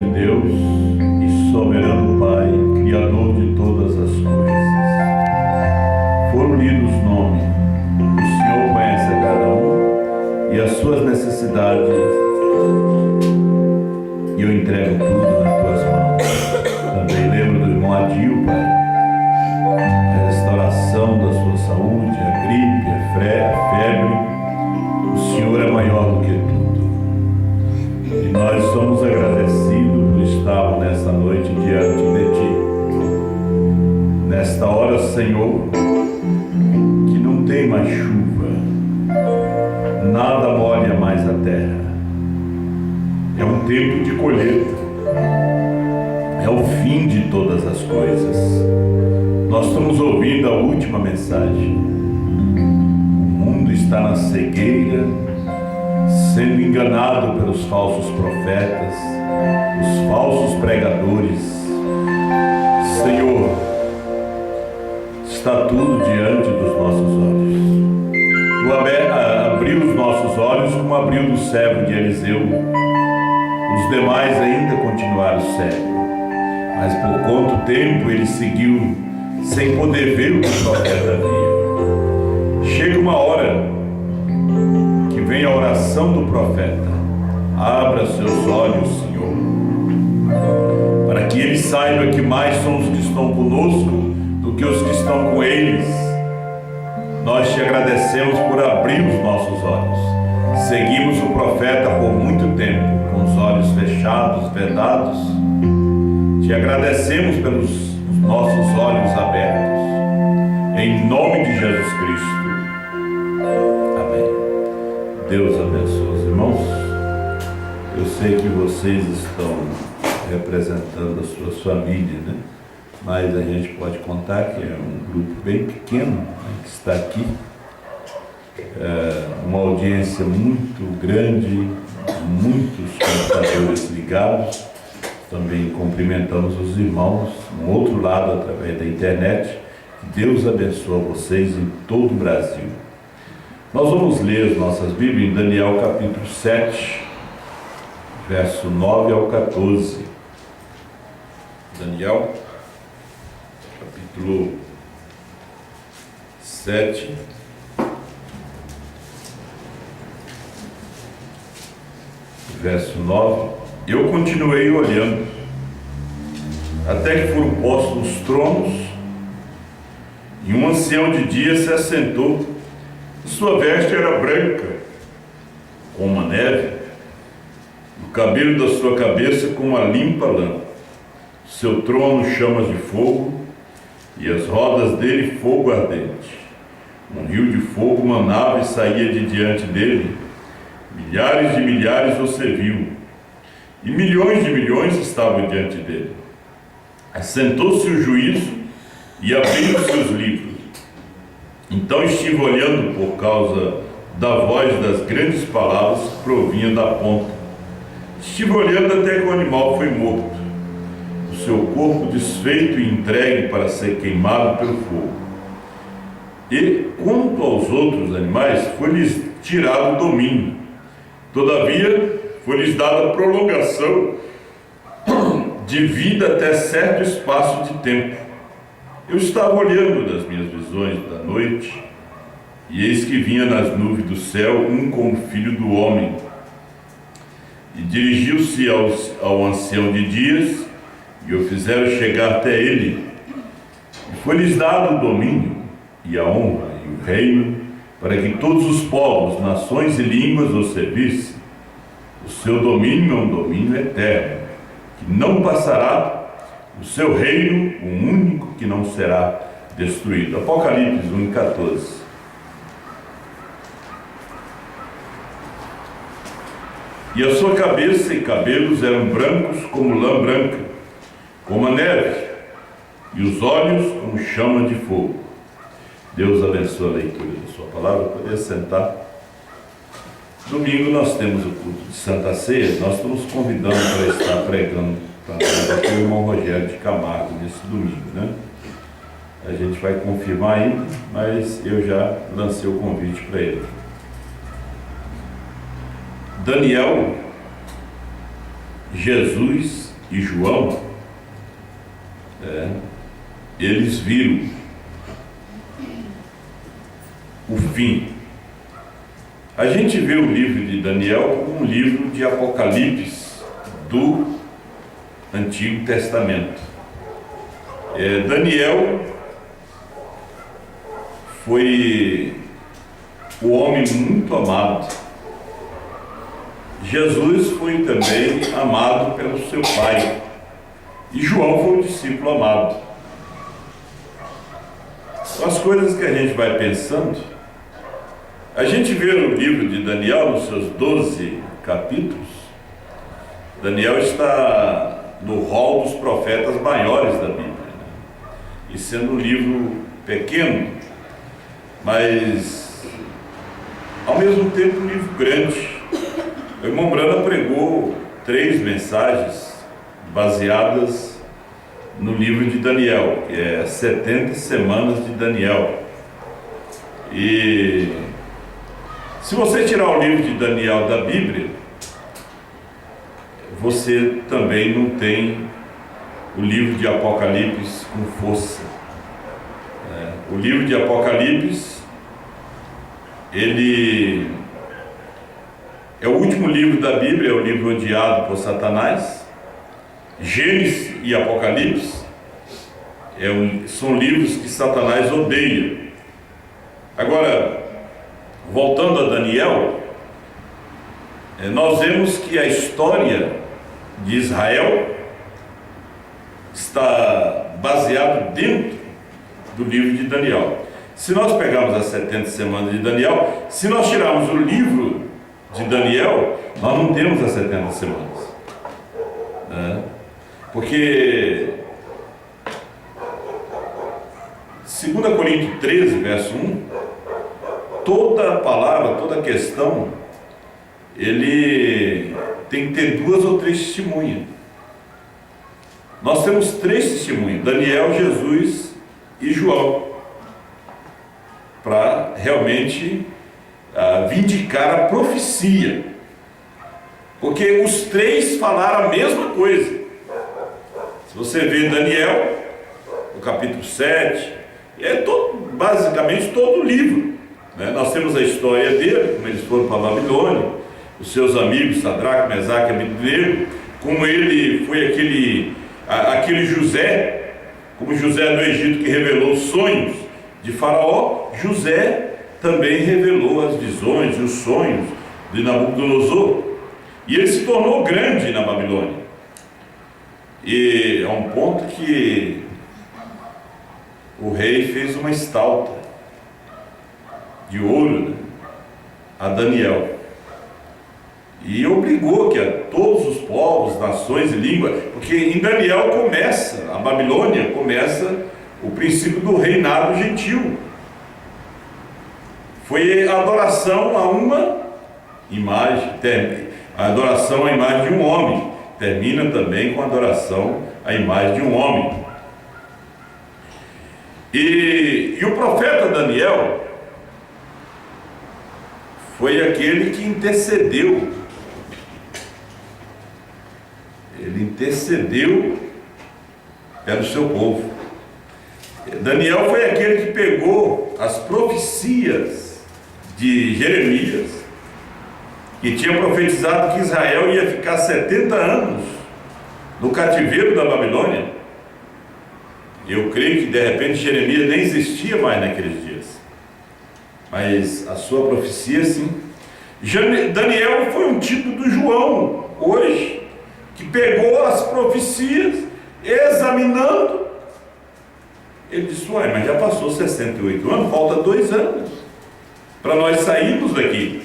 Deus e soberano Pai, Criador de todas as coisas. Foram lidos os nomes, o Senhor conhece a cada um e as suas necessidades, e eu entrego tudo nas tuas mãos. Também lembro do irmão Adil, Pai, a restauração da sua saúde, a gripe, a febre. O Senhor é maior do que tudo. E nós somos agradecidos por estarmos nessa noite diante de Ti. Nesta hora, Senhor, que não tem mais chuva, nada molha mais a terra. É um tempo de colheita, é o fim de todas as coisas. Nós estamos ouvindo a última mensagem. O mundo está na cegueira, sendo enganado pelos falsos profetas, os falsos pregadores. Senhor, está tudo diante dos nossos olhos. Tu abriu os nossos olhos como abriu do servo de Eliseu. Os demais ainda continuaram cegos, mas por quanto tempo ele seguiu sem poder ver o que o profeta via. Chega uma hora que vem a oração do profeta: abra seus olhos, Senhor, para que ele saiba que mais são os que estão conosco do que os que estão com eles. Nós te agradecemos por abrir os nossos olhos. Seguimos o profeta por muito tempo, com os olhos fechados, vedados. Te agradecemos pelos nossos olhos abertos. Em nome de Jesus Cristo. Deus abençoe os irmãos. Eu sei que vocês estão representando as suas famílias, né? Mas a gente pode contar que é um grupo bem pequeno, né, que está aqui. Uma audiência muito grande, muitos computadores ligados. Também cumprimentamos os irmãos no outro lado, através da internet. Que Deus abençoe vocês em todo o Brasil. Nós vamos ler as nossas Bíblias em Daniel capítulo 7, verso 9 ao 14. Daniel, capítulo 7, verso 9. Eu continuei olhando, até que foram postos os tronos, e um ancião de dia se assentou. Sua veste era branca, como a neve, o cabelo da sua cabeça como uma limpa lã. Seu trono chamas de fogo, e as rodas dele fogo ardente. Um rio de fogo manava e saía de diante dele. Milhares de milhares o serviam, e milhões de milhões estavam diante dele. Assentou-se o juízo, e abriram-se os livros. Então estive olhando por causa da voz das grandes palavras que provinham da ponta. Estive olhando até que o animal foi morto, o seu corpo desfeito e entregue para ser queimado pelo fogo. E quanto aos outros animais, foi-lhes tirado o domínio. Todavia, foi-lhes dada prolongação de vida até certo espaço de tempo. Eu estava olhando das minhas visões da noite, e eis que vinha nas nuvens do céu um como filho do homem, e dirigiu-se ao ancião de dias, e o fizeram chegar até ele. E foi-lhes dado o domínio, e a honra, e o reino, para que todos os povos, nações e línguas o servissem. O seu domínio é um domínio eterno, que não passará, o seu reino, o único que não será destruído. Apocalipse 1:14. E a sua cabeça e cabelos eram brancos como lã branca, como a neve, e os olhos como chama de fogo. Deus abençoe a leitura da sua palavra. Poder sentar. Domingo nós temos o culto de Santa Ceia. Nós estamos convidando para estar pregando aqui o irmão Rogério de Camargo nesse domingo, né? A gente vai confirmar ainda, mas eu já lancei o convite para ele. Daniel, Jesus e João, eles viram o fim. A gente vê o livro de Daniel como um livro de Apocalipse do Antigo Testamento. Daniel foi o homem muito amado. Jesus foi também amado pelo seu pai. E João foi o discípulo amado. As coisas que a gente vai pensando, a gente vê no livro de Daniel, nos seus 12 capítulos, Daniel está no rol dos profetas maiores da Bíblia, e sendo um livro pequeno, mas ao mesmo tempo um livro grande. O irmão Brana pregou 3 mensagens baseadas no livro de Daniel, que é 70 semanas de Daniel. E se você tirar o livro de Daniel da Bíblia, você também não tem o livro de Apocalipse com força. O livro de Apocalipse, ele é o último livro da Bíblia, é o livro odiado por Satanás. Gênesis e Apocalipse são livros que Satanás odeia. Agora, voltando a Daniel, nós vemos que a história de Israel está baseada dentro do livro de Daniel. Se nós pegarmos as 70 semanas de Daniel, se nós tirarmos o livro de Daniel, nós não temos as 70 semanas, porque 2 Coríntios 13, verso 1, toda a palavra, toda a questão, ele tem que ter 2 ou 3 testemunhas. Nós temos 3 testemunhas: Daniel, Jesus e João, para realmente vindicar a profecia, porque os 3 falaram a mesma coisa. Se você vê Daniel, no capítulo 7, basicamente todo o livro, nós temos a história dele, como eles foram para a Babilônia, os seus amigos Sadraque, Mesaque e Abednego, como ele foi aquele José, como José no Egito que revelou os sonhos de Faraó, José também revelou as visões e os sonhos de Nabucodonosor, e ele se tornou grande na Babilônia. E a um ponto que o rei fez uma estátua de ouro a Daniel, e obrigou que a todos os povos, nações e línguas, porque em Daniel começa, a Babilônia começa o princípio do reinado gentil. Foi a adoração a uma imagem, a adoração à imagem de um homem, termina também com a adoração à imagem de um homem. E o profeta Daniel foi aquele que intercedeu. Ele intercedeu pelo seu povo. Daniel foi aquele que pegou as profecias de Jeremias, que tinha profetizado que Israel ia ficar 70 anos no cativeiro da Babilônia. Eu creio que de repente Jeremias nem existia mais naqueles dias, mas a sua profecia sim. Daniel foi um tipo do João hoje, que pegou as profecias, examinando, ele disse: ué, mas já passou 68 anos, falta 2 anos para nós sairmos daqui.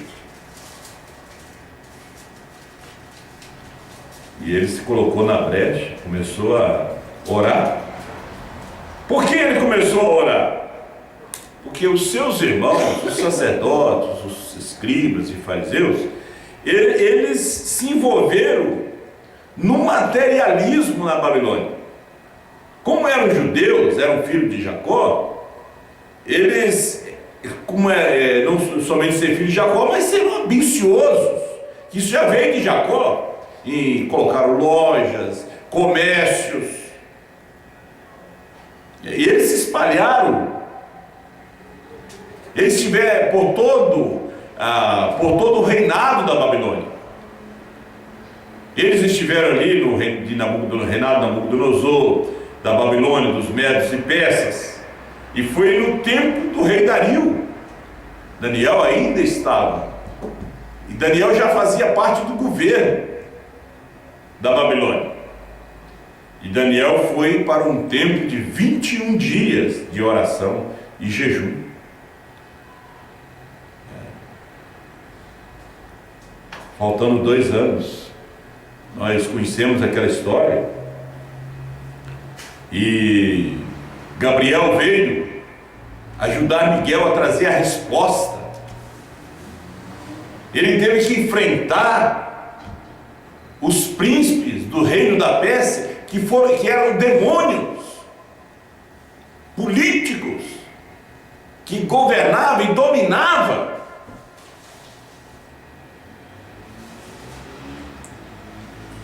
E ele se colocou na brecha, começou a orar. Por que ele começou a orar? Porque os seus irmãos, os sacerdotes, os escribas e fariseus, eles se envolveram no materialismo na Babilônia. Como eram judeus, eram filhos de Jacó, eles, não somente ser filhos de Jacó, mas serem ambiciosos. Isso já veio de Jacó, e colocaram lojas, comércios. E eles se espalharam. Eles estiveram por todo o reinado da Babilônia. Eles estiveram ali no reinado de Nabucodonosor, da Babilônia, dos Medos e Persas. E foi no tempo do rei Dario. Daniel ainda estava. E Daniel já fazia parte do governo da Babilônia. E Daniel foi para um tempo de 21 dias de oração e jejum. Faltando 2 anos, nós conhecemos aquela história. E Gabriel veio ajudar Miguel a trazer a resposta. Ele teve que enfrentar os príncipes do reino da Pérsia, que eram demônios políticos, que governavam e dominavam.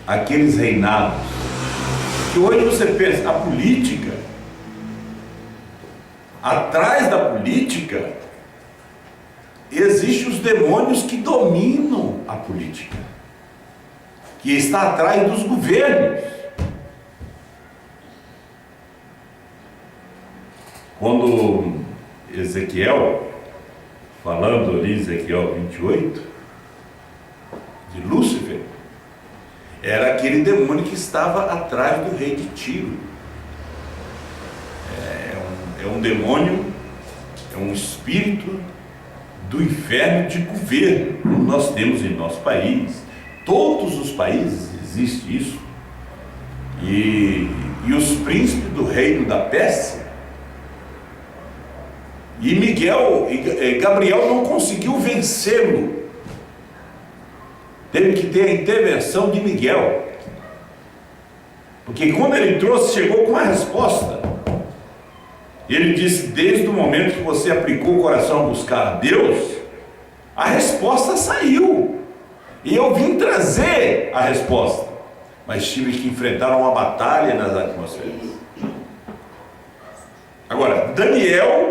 Aqueles reinados, que hoje você pensa, a política, atrás da política, existem os demônios que dominam a política, que está atrás dos governos. Quando Ezequiel, falando ali, Ezequiel 28, de Lúcifer, era aquele demônio que estava atrás do rei de Tiro. É um demônio, é um espírito do inferno de governo, como nós temos em nosso país. Todos os países existe isso. E os príncipes do reino da Pérsia, e Gabriel não conseguiu vencê-lo. Teve que ter a intervenção de Miguel, porque quando ele trouxe, chegou com uma resposta. Ele disse: desde o momento que você aplicou o coração a buscar a Deus, a resposta saiu, e eu vim trazer a resposta, mas tive que enfrentar uma batalha nas atmosferas. Agora, Daniel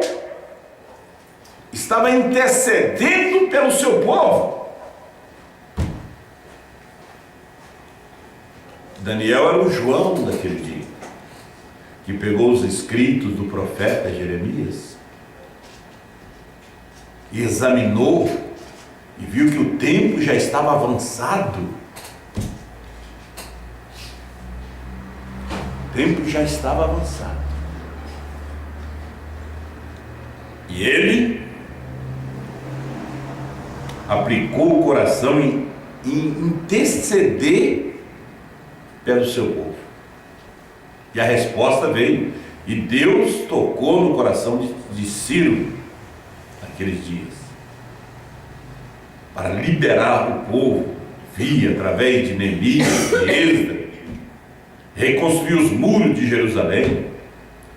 estava intercedendo pelo seu povo. Daniel era o João daquele dia, que pegou os escritos do profeta Jeremias e examinou e viu que o tempo já estava avançado. O tempo já estava avançado. E ele aplicou o coração em interceder pelo seu povo. E a resposta veio. E Deus tocou no coração de Ciro naqueles dias, para liberar o povo, através de Neemias e Esdras, reconstruir os muros de Jerusalém,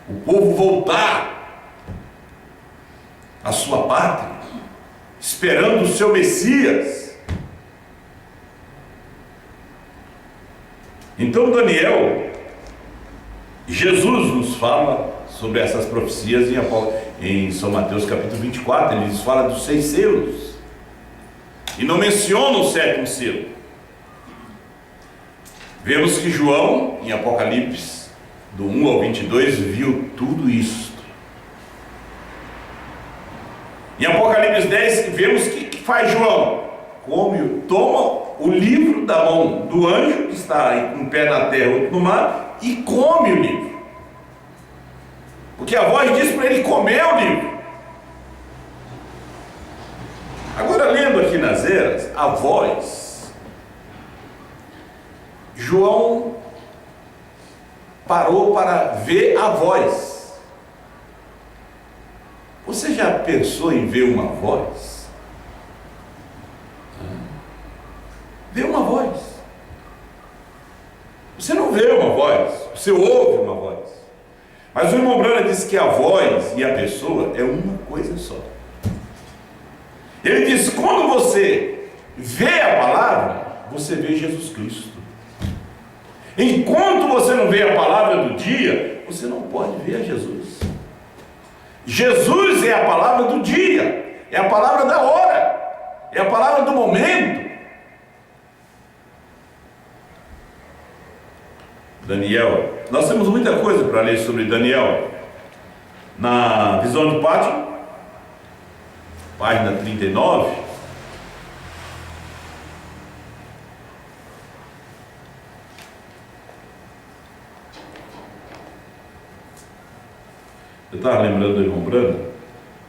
o povo voltar à sua pátria, esperando o seu Messias. Então Daniel, Jesus nos fala sobre essas profecias em São Mateus capítulo 24, ele nos fala dos 6 selos, e não menciona o 7º selo. Vemos que João, em Apocalipse, do 1 ao 22, viu tudo isso. Em Apocalipse 10, vemos que faz João, toma o livro da mão do anjo, que está um pé na terra, outro no mar, e come o livro, porque a voz diz para ele comer o livro. Agora, lendo aqui nas eras, a voz, João parou para ver a voz. Você já pensou em ver uma voz? Vê uma voz. Você não vê uma voz, você ouve uma voz. Mas o irmão Brana disse que a voz e a pessoa é uma coisa só. Ele diz: quando você vê a palavra, você vê Jesus Cristo. Enquanto você não vê a palavra do dia, você não pode ver a Jesus. Jesus é a palavra do dia, é a palavra da hora, é a palavra do momento. Daniel, nós temos muita coisa para ler sobre Daniel. Na visão de Pátio, página 39, eu estava lembrando do irmão Brana.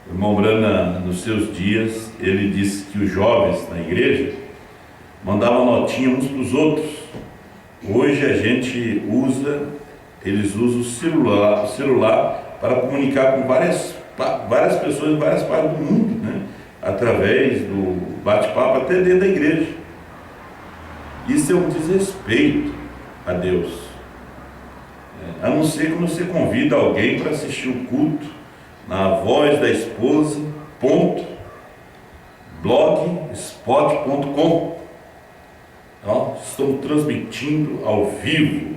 O irmão Brana, nos seus dias, ele disse que os jovens na igreja mandavam notinha uns para os outros. Hoje a gente eles usam o celular para comunicar com várias pessoas em várias partes do mundo, né? Através do bate-papo até dentro da igreja. Isso é um desrespeito a Deus. A não ser quando você convida alguém para assistir o culto na voz da esposa, blogspot.com. Estamos transmitindo ao vivo,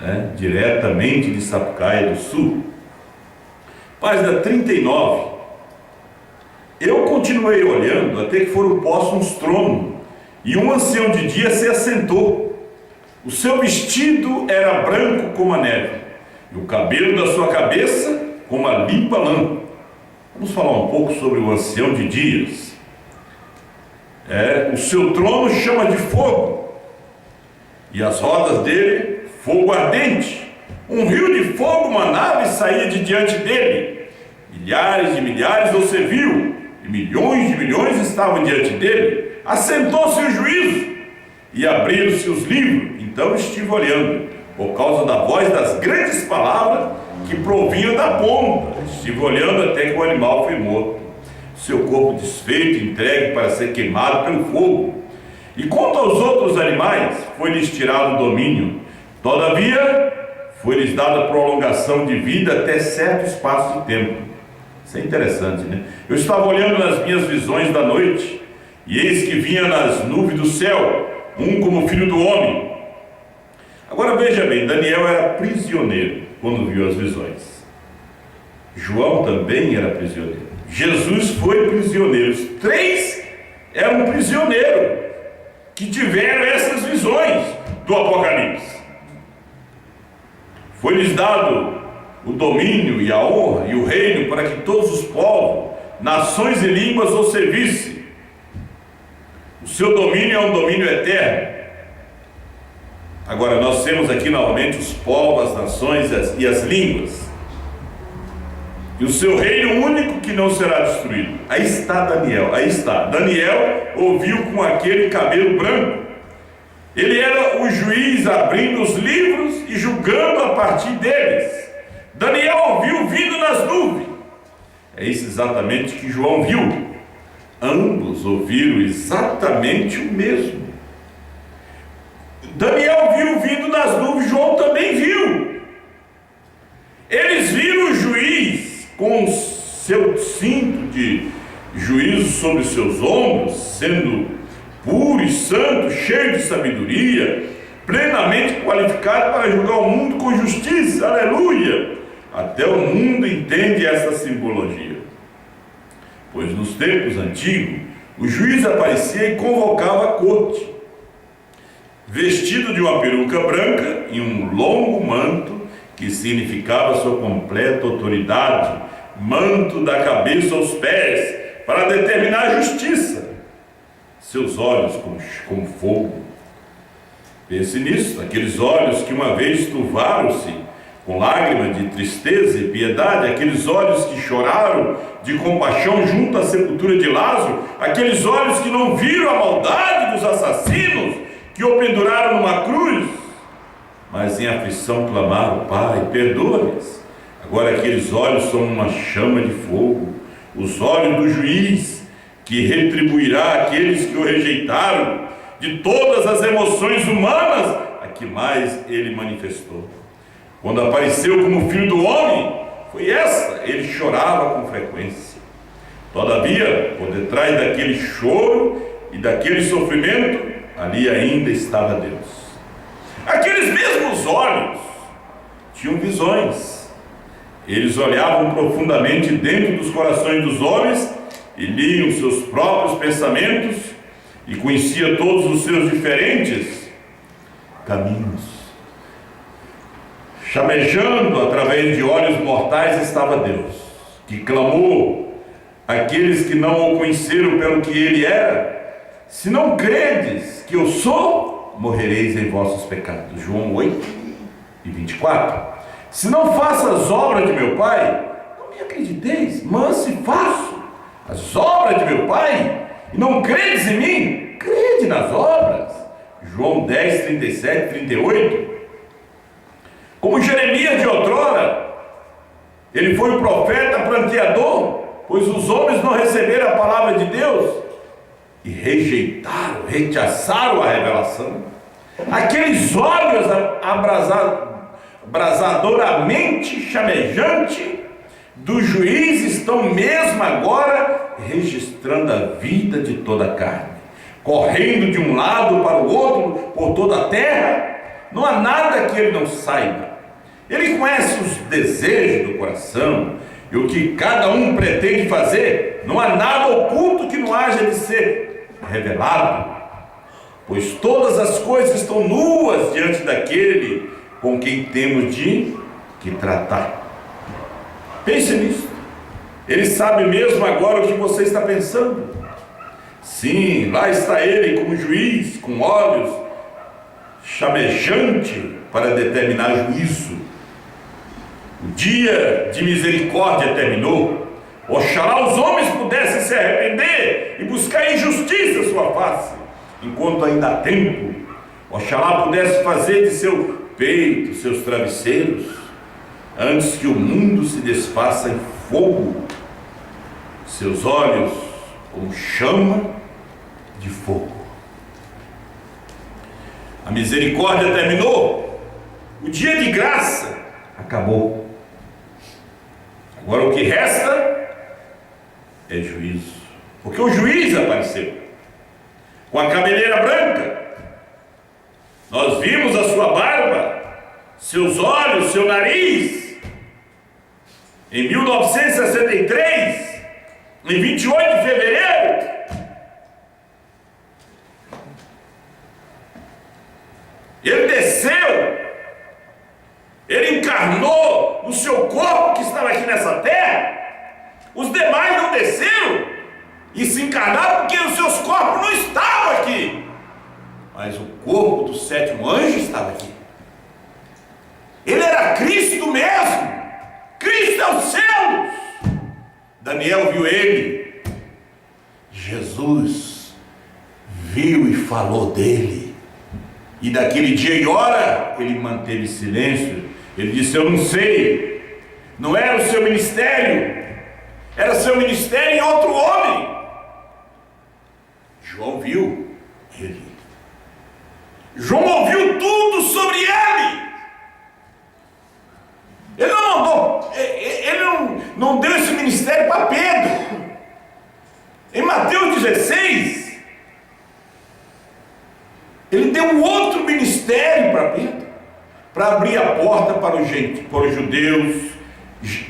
né, diretamente de Sapucaia do Sul. Página 39. Eu continuei olhando até que foram postos uns tronos, e um ancião de dia se assentou. O seu vestido era branco como a neve, e o cabelo da sua cabeça como a limpa lã. Vamos falar um pouco sobre o ancião de dias. O seu trono chama de fogo, e as rodas dele fogo ardente. Um rio de fogo manava e saía de diante dele. Milhares de milhares o serviam, e milhões de milhões estavam diante dele. Assentou-se o juízo, e abriram-se os livros. Então estive olhando, por causa da voz das grandes palavras que provinham da ponta. Estive olhando até que o animal foi morto, seu corpo desfeito, entregue para ser queimado pelo fogo. E quanto aos outros animais, foi-lhes tirado o domínio. Todavia, foi-lhes dada prolongação de vida até certo espaço de tempo. Isso é interessante, né? Eu estava olhando nas minhas visões da noite, e eis que vinha nas nuvens do céu, um como filho do homem. Agora veja bem, Daniel era prisioneiro quando viu as visões. João também era prisioneiro. Jesus foi prisioneiro. Os três eram prisioneiros que tiveram essas visões do Apocalipse. Foi-lhes dado o domínio e a honra e o reino para que todos os povos, nações e línguas o servissem. O seu domínio é um domínio eterno. Agora nós temos aqui novamente os povos, as nações e as línguas. E o seu reino único que não será destruído. Aí está Daniel, Daniel ouviu com aquele cabelo branco. Ele era o juiz abrindo os livros e julgando a partir deles. Daniel ouviu vindo nas nuvens. É isso exatamente que João viu. Ambos ouviram exatamente o mesmo. Daniel viu vindo nas nuvens, João também viu. Eles viram o juiz com seu cinto de juízo sobre seus ombros, sendo puro e santo, cheio de sabedoria, plenamente qualificado para julgar o mundo com justiça. Aleluia! Até o mundo entende essa simbologia. Pois nos tempos antigos, o juiz aparecia e convocava a corte, vestido de uma peruca branca e um longo manto, que significava sua completa autoridade, manto da cabeça aos pés, para determinar a justiça. Seus olhos como fogo. Pense nisso, aqueles olhos que uma vez turvaram-se com lágrimas de tristeza e piedade, aqueles olhos que choraram de compaixão junto à sepultura de Lázaro, aqueles olhos que não viram a maldade dos assassinos que o penduraram numa cruz, mas em aflição clamaram: Pai, perdoa-lhes. Agora aqueles olhos são uma chama de fogo, os olhos do juiz, que retribuirá aqueles que o rejeitaram. De todas as emoções humanas, a que mais ele manifestou. Quando apareceu como filho do homem, foi essa: ele chorava com frequência. Todavia, por detrás daquele choro e daquele sofrimento, ali ainda estava Deus. Aqueles mesmos olhos tinham visões. Eles olhavam profundamente dentro dos corações dos homens e liam seus próprios pensamentos e conhecia todos os seus diferentes caminhos. Chamejando através de olhos mortais estava Deus, que clamou àqueles que não o conheceram pelo que ele era: se não credes que eu sou, morrereis em vossos pecados. João 8:24. Se não faço as obras de meu Pai, não me acrediteis, mas se faço as obras de meu Pai e não credes em mim, crede nas obras. João 10:37-38. Como Jeremias de outrora, ele foi o profeta pranteador, pois os homens não receberam a palavra de Deus e rechaçaram a revelação. Aqueles olhos abrasadoramente chamejante do juiz estão mesmo agora registrando a vida de toda a carne, correndo de um lado para o outro por toda a terra. Não há nada que ele não saiba. Ele conhece os desejos do coração e o que cada um pretende fazer. Não há nada oculto que não haja de ser revelado, pois todas as coisas estão nuas diante daquele com quem temos de que tratar. Pense nisso. Ele sabe mesmo agora o que você está pensando. Sim, lá está ele como juiz, com olhos chamejante para determinar juízo. O dia de misericórdia terminou. Oxalá os homens pudessem se arrepender e buscar em justiça a sua face, enquanto ainda há tempo. Oxalá pudesse fazer de seu peito seus travesseiros, antes que o mundo se desfaça em fogo, seus olhos como chama de fogo. A misericórdia terminou, o dia de graça acabou. Agora o que resta é juízo, porque o juiz apareceu com a cabeleira branca. Nós vimos a sua barba, seus olhos, seu nariz. Em 1963, em 28 de fevereiro, ele desceu, ele encarnou no seu corpo que estava aqui nessa terra. Os demais não desceram e se encarnaram porque os seus corpos não estavam aqui, mas o corpo do sétimo anjo estava aqui. Ele era Cristo mesmo. Cristo é os céus. Daniel viu ele. Jesus viu e falou dele. E naquele dia e hora ele manteve silêncio. Ele disse: eu não sei. Não era o seu ministério, era seu ministério em outro homem. João viu ele. João ouviu tudo sobre ele. Ele não mandou, ele não deu esse ministério para Pedro. Em Mateus 16, ele deu um outro ministério para Pedro, para abrir a porta para os judeus,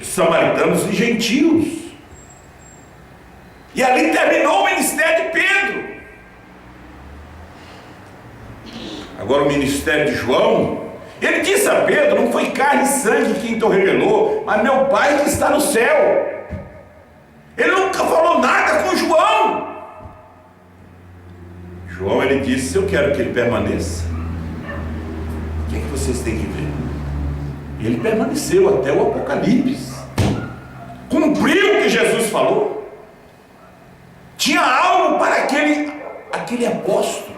samaritanos e gentios. E ali terminou o ministério de Pedro. Agora o ministério de João, ele disse a Pedro: não foi carne e sangue quem te revelou, mas meu Pai que está no céu. Ele nunca falou nada com João. João, ele disse: eu quero que ele permaneça. O que é que vocês têm que ver? Ele permaneceu até o Apocalipse, cumpriu o que Jesus falou. Tinha algo para aquele apóstolo.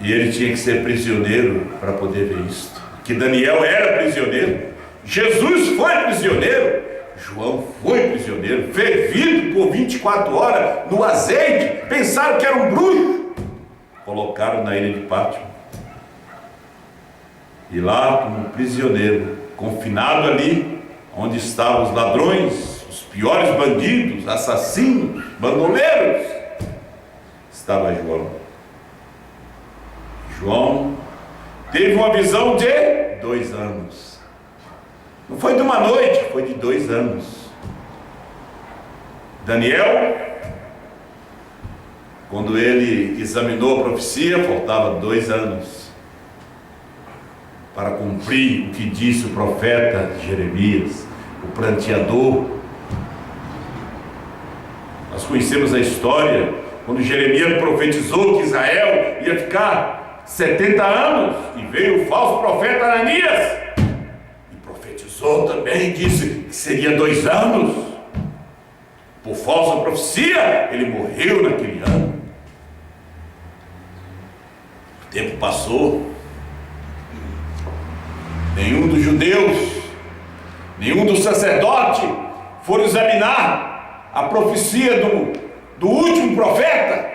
E ele tinha que ser prisioneiro para poder ver isto. Que Daniel era prisioneiro, Jesus foi prisioneiro, João foi prisioneiro, fervido por 24 horas no azeite. Pensaram que era um bruxo, colocaram na ilha de Pátimo. E lá, como prisioneiro, confinado ali, onde estavam os ladrões, os piores bandidos, assassinos, bandoleiros, estava João. João teve uma visão de 2 anos. Não foi de uma noite, foi de 2 anos. Daniel, quando ele examinou a profecia, faltava 2 anos para cumprir o que disse o profeta Jeremias, o pranteador. Nós conhecemos a história, quando Jeremias profetizou que Israel ia ficar 70 anos, e veio o falso profeta Ananias, e profetizou também, disse que seria 2 anos. Por falsa profecia, ele morreu naquele ano. O tempo passou, nenhum dos judeus, nenhum dos sacerdotes foram examinar a profecia do último profeta.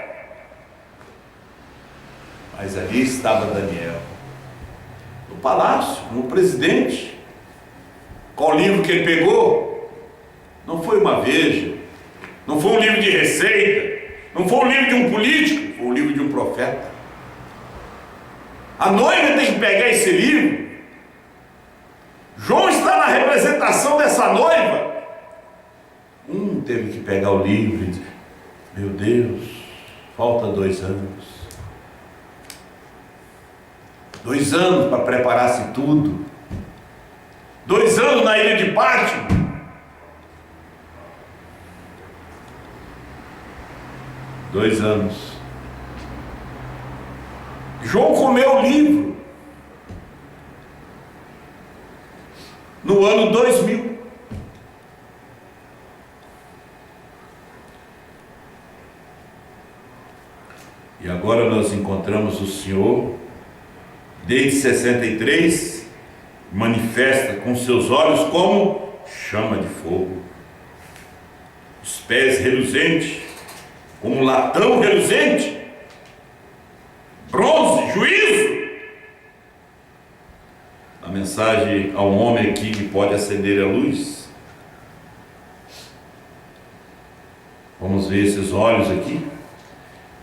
Mas ali estava Daniel, no palácio, no presidente. Qual livro que ele pegou? Não foi uma Veja, não foi um livro de receita, não foi um livro de um político, foi um livro de um profeta. A noiva tem que pegar esse livro. João está na representação dessa noiva. Teve que pegar o livro e dizer: meu Deus, falta 2 anos. 2 anos para preparar-se tudo. 2 anos na ilha de Pátimo. 2 anos. João comeu o livro no ano 2000. E agora nós encontramos o Senhor, desde 63, manifesta com seus olhos como chama de fogo, os pés reluzentes, como latão reluzente, bronze, juízo. A mensagem a um homem aqui que pode acender a luz. Vamos ver esses olhos aqui,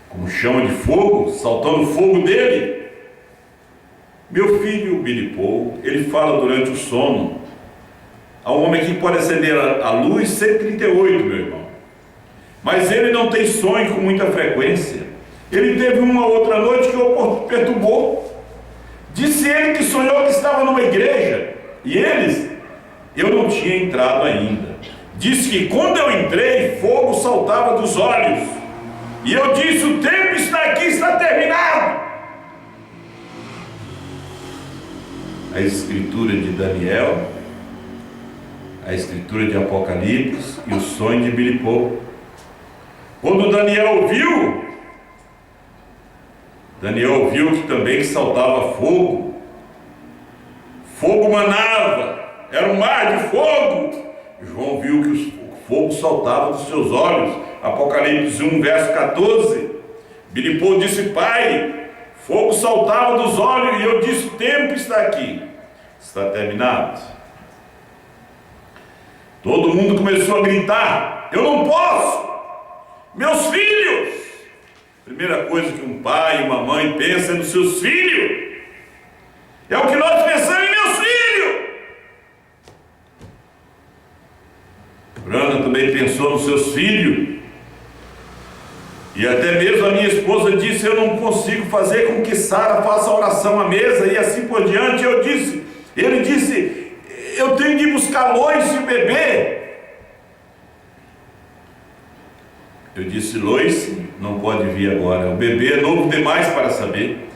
como chama de fogo, saltando o fogo dele. Meu filho Bilipou, ele fala durante o sono. Há um homem que pode acender a luz 138, meu irmão. Mas ele não tem sonho com muita frequência. Ele teve uma outra noite que o perturbou. Disse ele que sonhou que estava numa igreja. E eu não tinha entrado ainda. Disse que quando eu entrei, fogo saltava dos olhos. E eu disse: o tempo está aqui, está terminado. A escritura de Daniel, a escritura de Apocalipse e o sonho de Bilipou. Quando Daniel viu que também saltava fogo. Fogo manava, era um mar de fogo. João viu que o fogo saltava dos seus olhos. Apocalipse 1, verso 14. Bilipou disse: pai, fogo saltava dos olhos. E eu disse: o tempo está aqui, está terminado. Todo mundo começou a gritar: eu não posso, meus filhos. Primeira coisa que um pai e uma mãe pensam é nos seus filhos. É o que nós pensamos em meus filhos. Brana também pensou nos seus filhos. E até mesmo a minha esposa disse: eu não consigo fazer com que Sara faça oração à mesa, e assim por diante. Ele disse: eu tenho de ir buscar Lois e o bebê. Eu disse: Lois não pode vir agora, o bebê é novo demais para saber.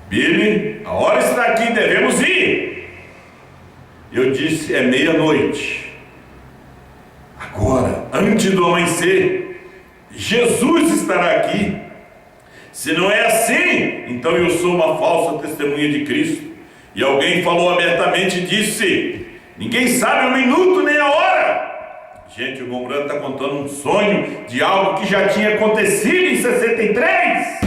Billy, a hora está aqui, devemos ir. Eu disse: é meia-noite. Agora, antes do amanhecer, Jesus estará aqui. Se não é assim, então eu sou uma falsa testemunha de Cristo. E alguém falou abertamente e disse: ninguém sabe o minuto nem a hora. Gente, o irmão Brando está contando um sonho de algo que já tinha acontecido em 63.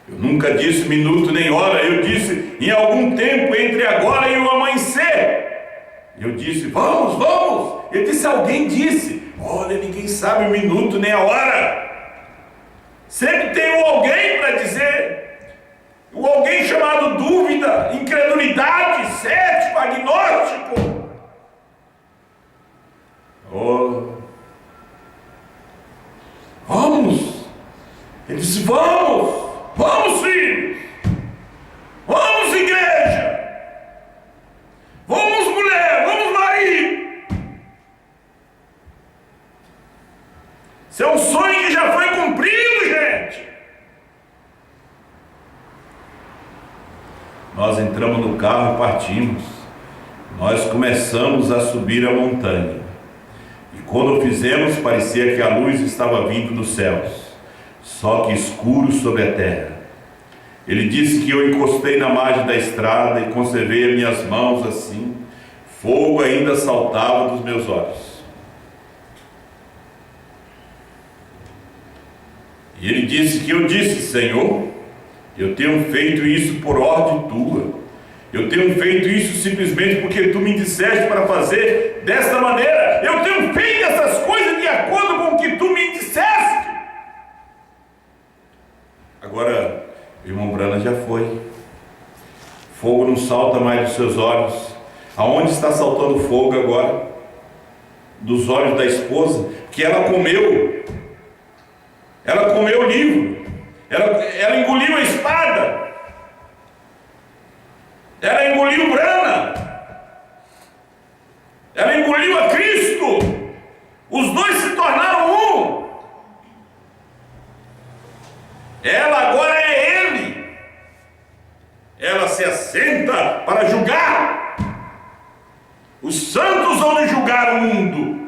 Eu nunca disse minuto nem hora. Eu disse: em algum tempo entre agora e o amanhecer. Eu disse: vamos. Ele disse: alguém disse, Olha, ninguém sabe o minuto nem a hora. Sempre tem um alguém para dizer, um alguém chamado dúvida, incredulidade, cético, agnóstico. Oh, vamos. Ele disse, vamos filhos, vamos igreja, vamos mulher, vamos marido. Isso é um sonho que já foi cumprido, gente. Nós entramos no carro e partimos. Nós começamos a subir a montanha. E quando o fizemos, parecia que a luz estava vindo dos céus, só que escuro sobre a terra. Ele disse que eu encostei na margem da estrada e conservei as minhas mãos assim. Fogo ainda saltava dos meus olhos. E ele disse que eu disse, Senhor, eu tenho feito isso por ordem tua. Eu tenho feito isso simplesmente porque tu me disseste para fazer desta maneira. Eu tenho feito essas coisas de acordo com o que tu me disseste. Agora, o irmão Brana já foi. Fogo não salta mais dos seus olhos. Aonde está saltando fogo agora? Dos olhos da esposa, que ela comeu. Ela comeu o livro, ela engoliu a espada, ela engoliu Brana, ela engoliu a Cristo, os dois se tornaram um. Ela agora é Ele, ela se assenta para julgar. Os santos vão julgar o mundo.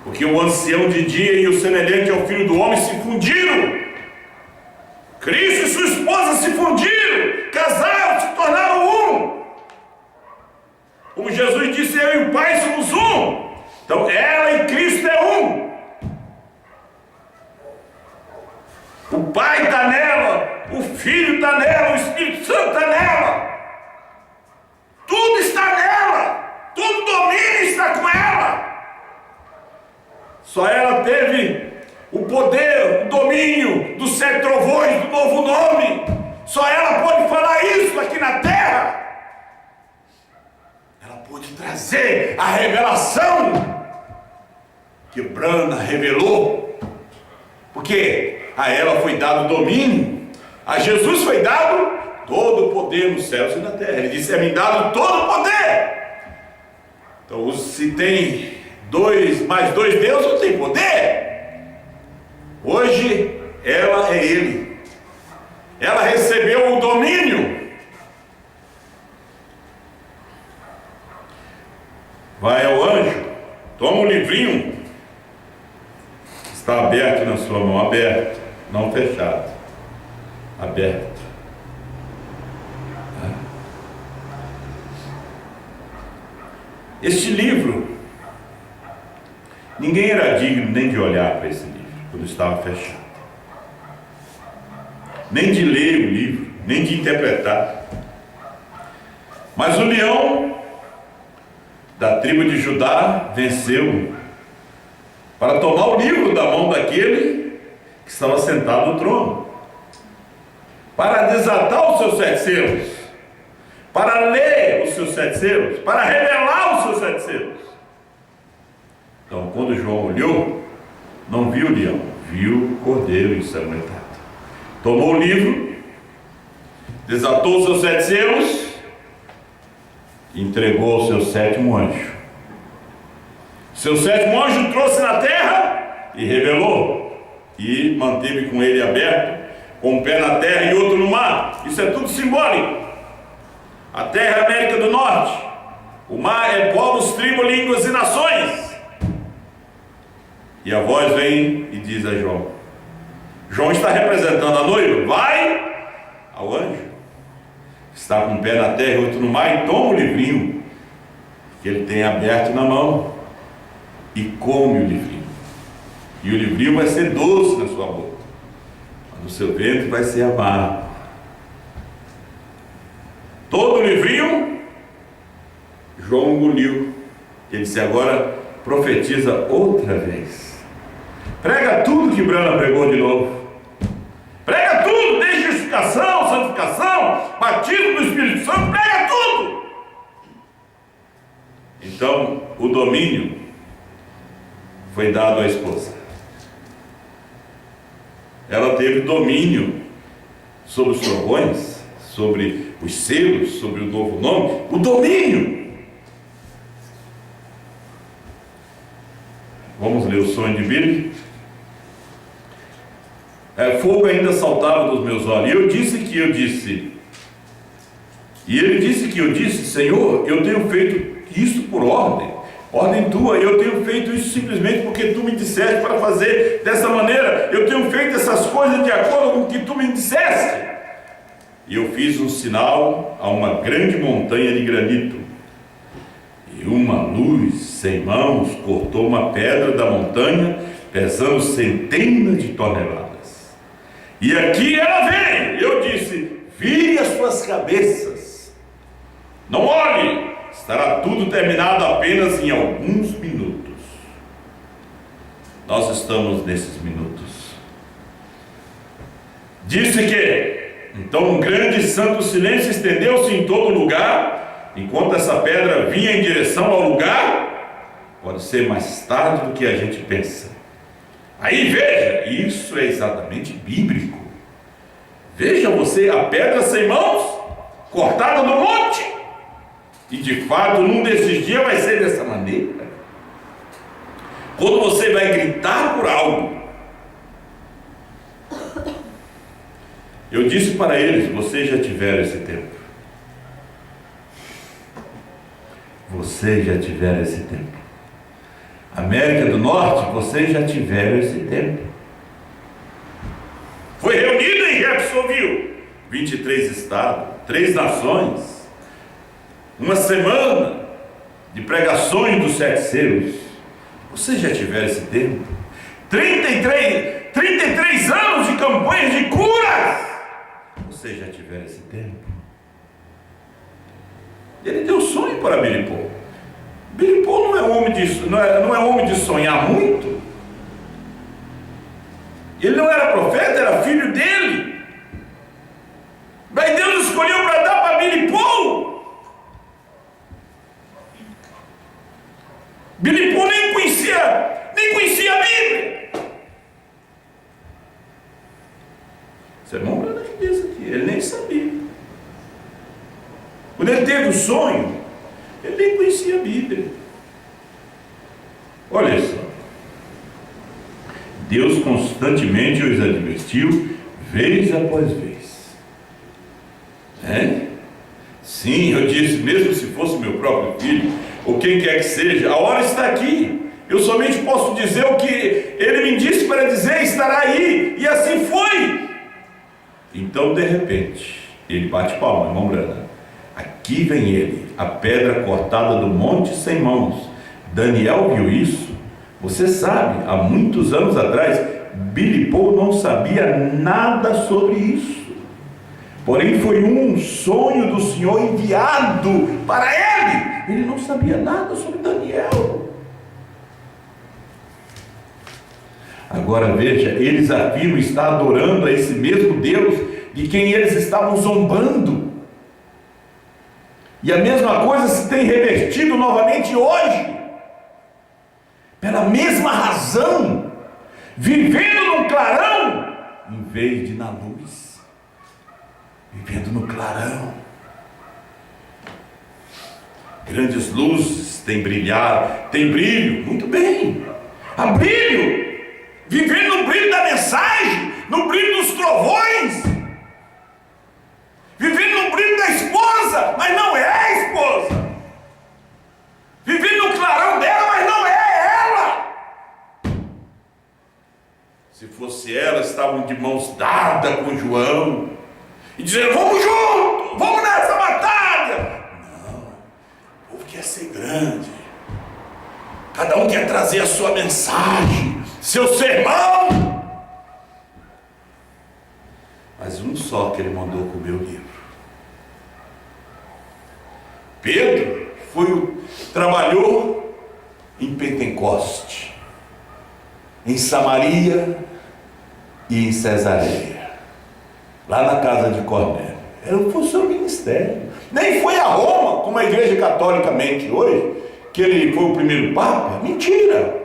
Porque o ancião de dia e o semelhante ao Filho do Homem se fundiram. Cristo e sua esposa se fundiram, casaram, se tornaram um. Como Jesus disse, eu e o Pai somos um. Então ela e Cristo é um. O Pai está nela, o Filho está nela, o Espírito Santo está nela. Tudo está nela, todo domínio está com ela. Só ela teve o poder, o domínio dos 7 trovões, do novo nome. Só ela pode falar isso aqui na terra. Ela pode trazer a revelação que Brana revelou. Porque a ela foi dado domínio, a Jesus foi dado todo o poder nos céus e na terra. Ele disse, é-me dado todo o poder. Então, se tem 2 mais 2 Deus, não tem poder. Hoje ela é Ele. Ela recebeu o domínio. Vai ao anjo, toma o livrinho. Está aberto na sua mão, aberto, não fechado, aberto. Este livro, ninguém era digno nem de olhar para esse livro quando estava fechado, nem de ler o livro, nem de interpretar. Mas o leão da tribo de Judá venceu para tomar o livro da mão daquele que estava sentado no trono, para desatar os seus 7 selos, para ler os seus 7 selos, para revelar os seus 7 selos. Então, quando João olhou, não viu o leão, viu o cordeiro ensanguentado. Tomou o livro, desatou os seus 7 selos e entregou ao seu 7º anjo. Seu 7º anjo trouxe na terra e revelou, e manteve com ele aberto, com um pé na terra e outro no mar. Isso é tudo simbólico. A terra é a América do Norte, o mar é povos, tribos, línguas e nações. E a voz vem e diz a João: João está representando a noiva, vai ao anjo, está com um pé na terra e outro no mar, e toma o livrinho que ele tem aberto na mão e come o livrinho. E o livrinho vai ser doce na sua boca, mas no seu ventre vai ser amargo. Todo o livrinho, João engoliu. Ele disse: agora profetiza outra vez. Prega tudo que Brana pregou de novo. Prega tudo, desde justificação, santificação, batismo do Espírito Santo, prega tudo. Então, o domínio foi dado à esposa. Ela teve domínio sobre os trovões, sobre os selos, sobre o novo nome, o domínio. Vamos ler o sonho de Billy. Fogo ainda saltava dos meus olhos. E eu disse, e ele disse que eu disse: Senhor, eu tenho feito isso por ordem tua. Eu tenho feito isso simplesmente porque tu me disseste para fazer dessa maneira. Eu tenho feito essas coisas de acordo com o que tu me disseste. E eu fiz um sinal a uma grande montanha de granito, e uma luz sem mãos cortou uma pedra da montanha, pesando centenas de toneladas. E aqui ela vem. Eu disse: vire as suas cabeças, não olhe, estará tudo terminado apenas em alguns minutos. Nós estamos nesses minutos. Disse que então um grande e santo silêncio estendeu-se em todo lugar, enquanto essa pedra vinha em direção ao lugar. Pode ser mais tarde do que a gente pensa. Aí veja, isso é exatamente bíblico. Veja você, a pedra sem mãos, cortada no monte. E de fato, num desses dias vai ser dessa maneira. Quando você vai gritar por algo. Eu disse para eles: vocês já tiveram esse tempo. Vocês já tiveram esse tempo. América do Norte, vocês já tiveram esse tempo. Foi reunido em Jacksonville 23 estados, 3 nações, uma semana de pregações dos 7 selos. Vocês já tiveram esse tempo. 33 anos de campanhas de cura. Vocês já tiveram esse tempo. Ele deu sonho para Billy Paul. Billy Paul não é homem de sonhar muito. Ele não era profeta, era filho dele. Mas Deus escolheu para dar para Billy Paul. Billy Paul nem conhecia a Bíblia. Você não lembra da cabeça aqui, ele nem sabia. Quando ele teve o sonho, ele nem conhecia a Bíblia. Olha só. Deus constantemente os advertiu, vez após vez. Sim, eu disse, mesmo se fosse meu próprio filho, ou quem quer que seja, a hora está aqui. Eu somente posso dizer o que ele me disse para dizer, estará aí. E assim foi. Então, de repente, ele bate palma, irmão Brana. Aqui vem ele, a pedra cortada do monte sem mãos. Daniel viu isso. Você sabe, há muitos anos atrás, Billy Paul não sabia nada sobre isso. Porém, foi um sonho do Senhor enviado para ele. Ele não sabia nada sobre Daniel. Agora veja, eles afirmam estar adorando a esse mesmo Deus de quem eles estavam zombando. E a mesma coisa se tem revertido novamente hoje. Pela mesma razão, vivendo no clarão, em vez de na luz. Vivendo no clarão. Grandes luzes têm brilho, muito bem. Há brilho, vivendo no brilho da mensagem, no brilho dos trovões, vivendo no brilho da esposa, mas não é a esposa. Vivendo no clarão dela, mas não é ela. Se fosse ela, estavam de mãos dadas com João e dizendo: vamos junto, vamos nessa batalha. Não, o povo quer ser grande, cada um quer trazer a sua mensagem, seu sermão. Mas um só que ele mandou comer o livro. Pedro trabalhou em Pentecoste, em Samaria e em Cesareia, lá na casa de Cornélio. Foi o seu ministério. Nem foi a Roma, como a igreja católica mente hoje, que ele foi o primeiro papa. Mentira!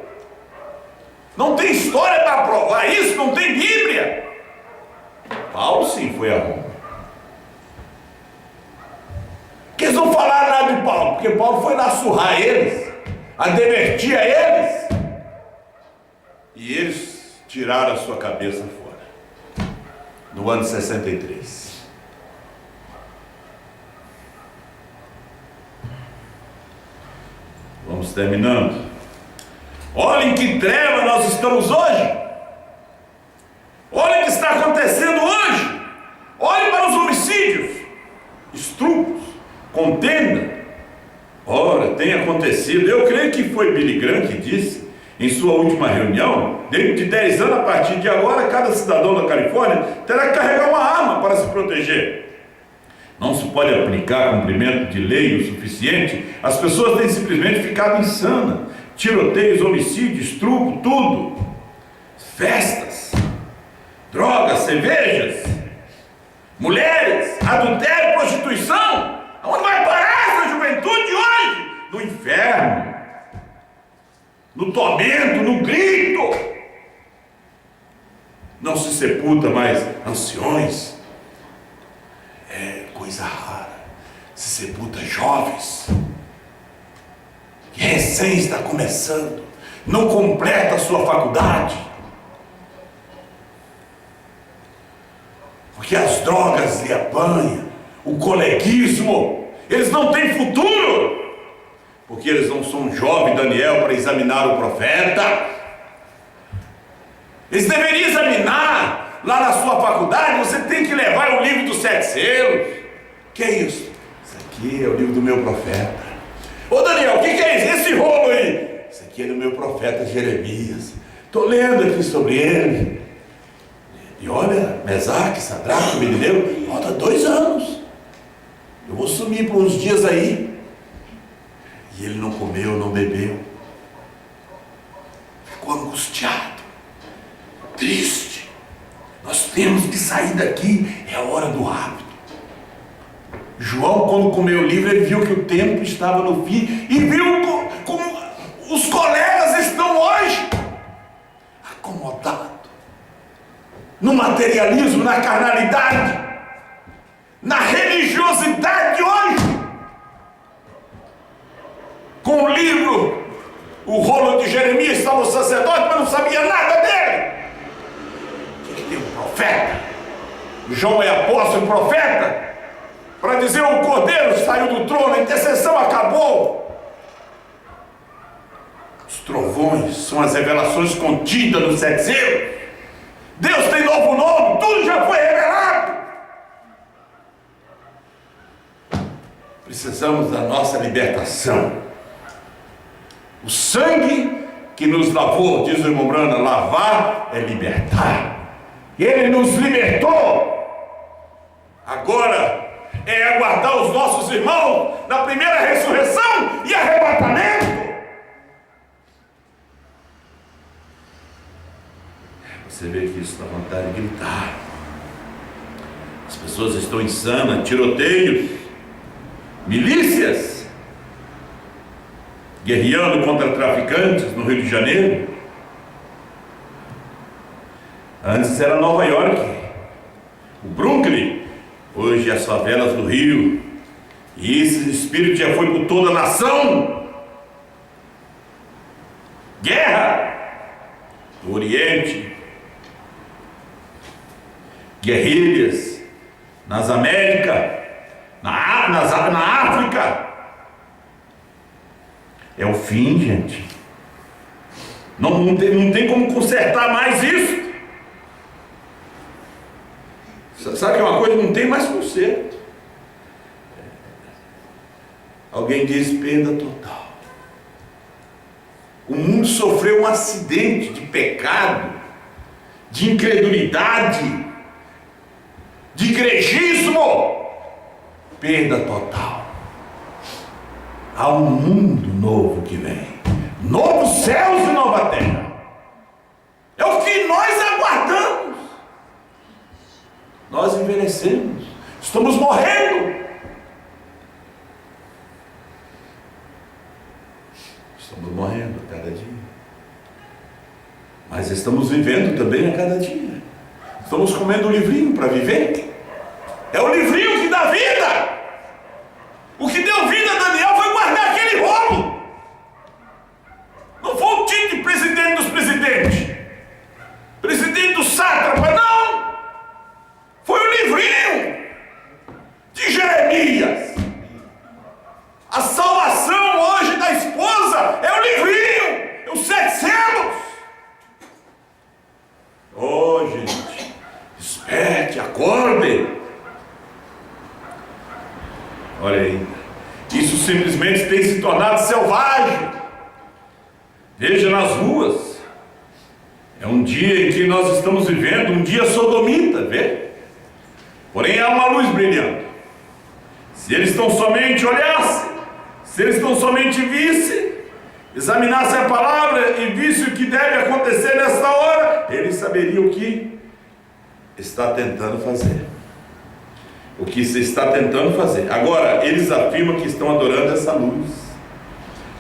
Não tem história para provar isso, não tem Bíblia. Paulo sim foi a Roma. Porque eles não falaram nada de Paulo, porque Paulo foi lá surrar eles, advertir a eles, e eles tiraram a sua cabeça fora, no ano 63. Vamos terminando. Olhem que treva nós estamos hoje. Olhem o que está acontecendo hoje. Olhem para os homicídios, estupros, contenda. Ora, tem acontecido. Eu creio que foi Billy Graham que disse em sua última reunião: dentro de 10 anos, a partir de agora, cada cidadão da Califórnia terá que carregar uma arma para se proteger. Não se pode aplicar cumprimento de lei o suficiente. As pessoas têm simplesmente ficado insanas. Tiroteios, homicídios, estupro, tudo. Festas, drogas, cervejas, mulheres, adultério, prostituição. Onde vai parar essa juventude hoje? No inferno, no tormento, no grito. Não se sepulta mais anciões. É coisa rara. Se sepulta jovens que recém está começando, não completa a sua faculdade, porque as drogas lhe apanham, o coleguismo. Eles não têm futuro, porque eles não são um jovem Daniel para examinar o profeta. Eles deveriam examinar lá na sua faculdade. Você tem que levar o livro dos 7 selos. Que é isso? Isso aqui é o livro do meu profeta. Ô Daniel, o que é isso? Esse rolo aí? Isso aqui é do meu profeta Jeremias. Estou lendo aqui sobre ele. E olha, Mesaque, Sadraque, Abednego, falta 2 anos. Eu vou sumir por uns dias aí. E ele não comeu, não bebeu. Ficou angustiado, triste. Nós temos que sair daqui, é a hora do hábito. João, quando comeu o livro, ele viu que o tempo estava no fim e viu como os colegas estão hoje acomodados no materialismo, na carnalidade, na religiosidade de hoje. Com o livro, o rolo de Jeremias, estava o sacerdote, mas não sabia nada dele. Tinha que ter um profeta. João é apóstolo e profeta para dizer: o cordeiro saiu do trono, a intercessão acabou. Os trovões são as revelações contidas nos 7 selos. Deus tem novo nome, tudo já foi revelado. Precisamos da nossa libertação. O sangue que nos lavou, diz o irmão Brana, lavar é libertar. Ele nos libertou. Agora é aguardar os nossos irmãos na primeira ressurreição e arrebatamento. Você vê que isso dá vontade de gritar. As pessoas estão insanas, tiroteios, milícias guerreando contra traficantes no Rio de Janeiro. Antes era Nova York, o Brooklyn, hoje as favelas do Rio. E esse espírito já foi por toda a nação. Guerra no Oriente, guerrilhas nas Américas, na África. É o fim, gente. Não tem como consertar mais isso. Sabe que é uma coisa? Não tem mais conserto. Alguém diz perda total. O mundo sofreu um acidente de pecado, de incredulidade, de igrejismo. Perda total. há um mundo novo que vem, novos céus e nova terra. É o que nós aguardamos. Nós envelhecemos, estamos morrendo, estamos morrendo a cada dia, mas estamos vivendo também a cada dia. Estamos comendo o livrinho para viver. É o livrinho que dá vida. O que deu vida a Daniel foi guardar aquele rolo. Não foi o título de presidente dos presidentes, presidente do sátrapa, não. Foi o livrinho de Jeremias. A salvação hoje da esposa é o livrinho, é os 7 selos. Oh, gente, desperte, acorde. Olha aí, isso simplesmente tem se tornado selvagem. Veja nas ruas, é um dia em que nós estamos vivendo, um dia sodomita, vê? Porém há uma luz brilhando. Se eles tão somente olhassem, se eles tão somente vissem, examinassem a palavra e vissem o que deve acontecer nesta hora, eles saberiam o que está tentando fazer. O que se está tentando fazer. Agora, eles afirmam que estão adorando essa luz.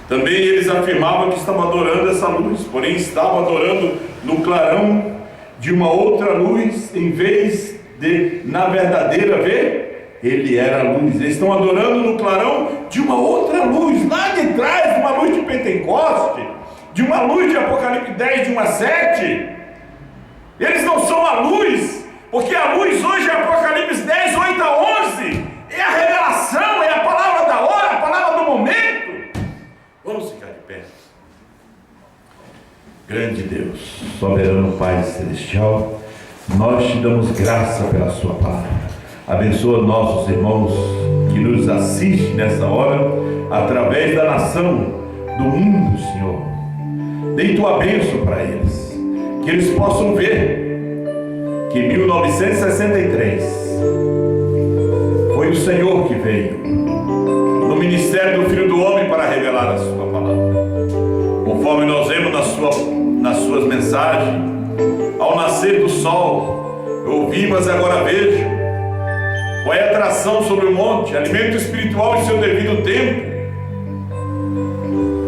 Também eles afirmavam que estavam adorando essa luz, porém estavam adorando no clarão de uma outra luz, em vez de na verdadeira ver, ele era a luz. Eles estão adorando no clarão de uma outra luz, lá de trás, uma luz de Pentecoste, de uma luz de Apocalipse 10, de 1 a 7. Eles não são a luz, porque a luz hoje é Apocalipse 10, 8 a 11, é a revelação, é a palavra da hora, a palavra do momento. Vamos ficar de pé. Grande Deus, soberano Pai Celestial, nós te damos graça pela sua palavra. Abençoa nossos irmãos que nos assistem nessa hora, através da nação, do mundo, Senhor. Dê tua bênção para eles, que eles possam ver que em 1963 foi o Senhor que veio no ministério do Filho do Homem para revelar a sua palavra, conforme nós vemos nas suas mensagens. Ao nascer do sol eu ouvi, mas agora vejo. Qual é a atração sobre o monte? Alimento espiritual em seu devido tempo.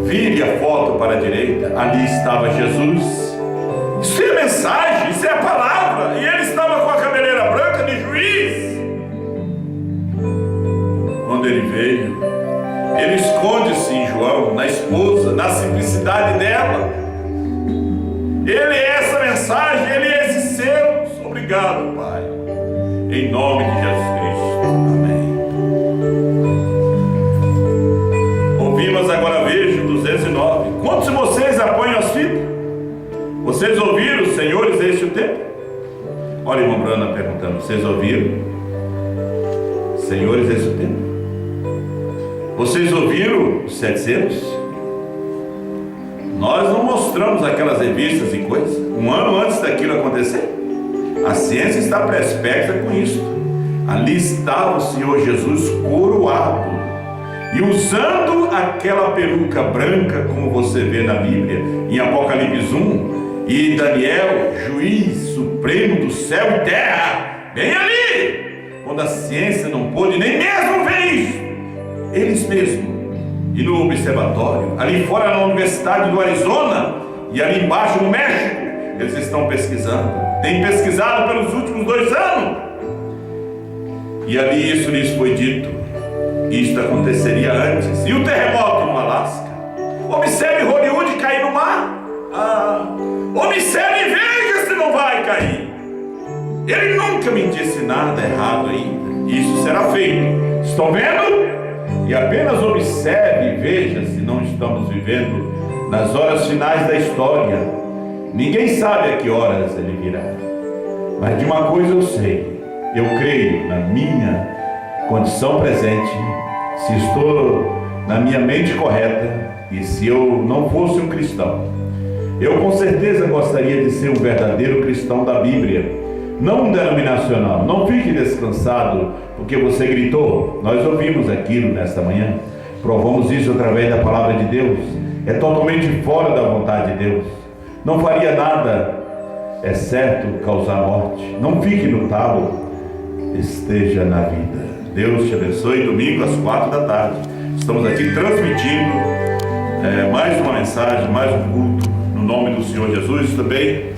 Vire a foto para a direita, ali estava Jesus. Isso é a mensagem, isso é a palavra. E ele estava com a cabeleira branca de juiz. Quando ele veio, ele esconde-se em João, na esposa, na simplicidade dela. Ele é essa mensagem, ele é esse selo. Obrigado, Pai, em nome de Jesus Cristo, amém. Ouvimos, agora vejo 209. Quantos de vocês apoiam as fitas? Vocês ouviram, senhores, este o tempo? Olha, irmão Brana perguntando, vocês ouviram, senhores, este o tempo? Vocês ouviram os 7 selos? Nós não mostramos aquelas revistas e coisas um ano antes daquilo acontecer. A ciência está perspecta com isso. Ali estava o Senhor Jesus coroado e usando aquela peruca branca, como você vê na Bíblia, em Apocalipse 1, e Daniel, juiz supremo do céu e terra, bem ali, quando a ciência não pôde nem mesmo ver isso, eles mesmos, e no observatório, ali fora na Universidade do Arizona, e ali embaixo no México, eles estão pesquisando, têm pesquisado pelos últimos 2 anos, e ali isso lhes foi dito. Isto aconteceria antes. E o terremoto no Alasca? Observe Hollywood cair no mar. Observe e veja se não vai cair. Ele nunca me disse nada errado ainda. Isso será feito. Estão vendo? E apenas observe e veja se não estamos vivendo nas horas finais da história. Ninguém sabe a que horas ele virá. Mas de uma coisa eu sei. Eu creio na minha condição presente, se estou na minha mente correta e se eu não fosse um cristão, eu com certeza gostaria de ser um verdadeiro cristão da Bíblia, não um denominacional. Não fique descansado porque você gritou. Nós ouvimos aquilo nesta manhã. Provamos isso através da palavra de Deus. É totalmente fora da vontade de Deus. Não faria nada, é certo, causar morte. Não fique no talo, esteja na vida. Deus te abençoe. Domingo às 4 da tarde estamos aqui transmitindo mais uma mensagem, mais um culto no nome do Senhor Jesus. Também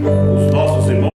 os nossos irmãos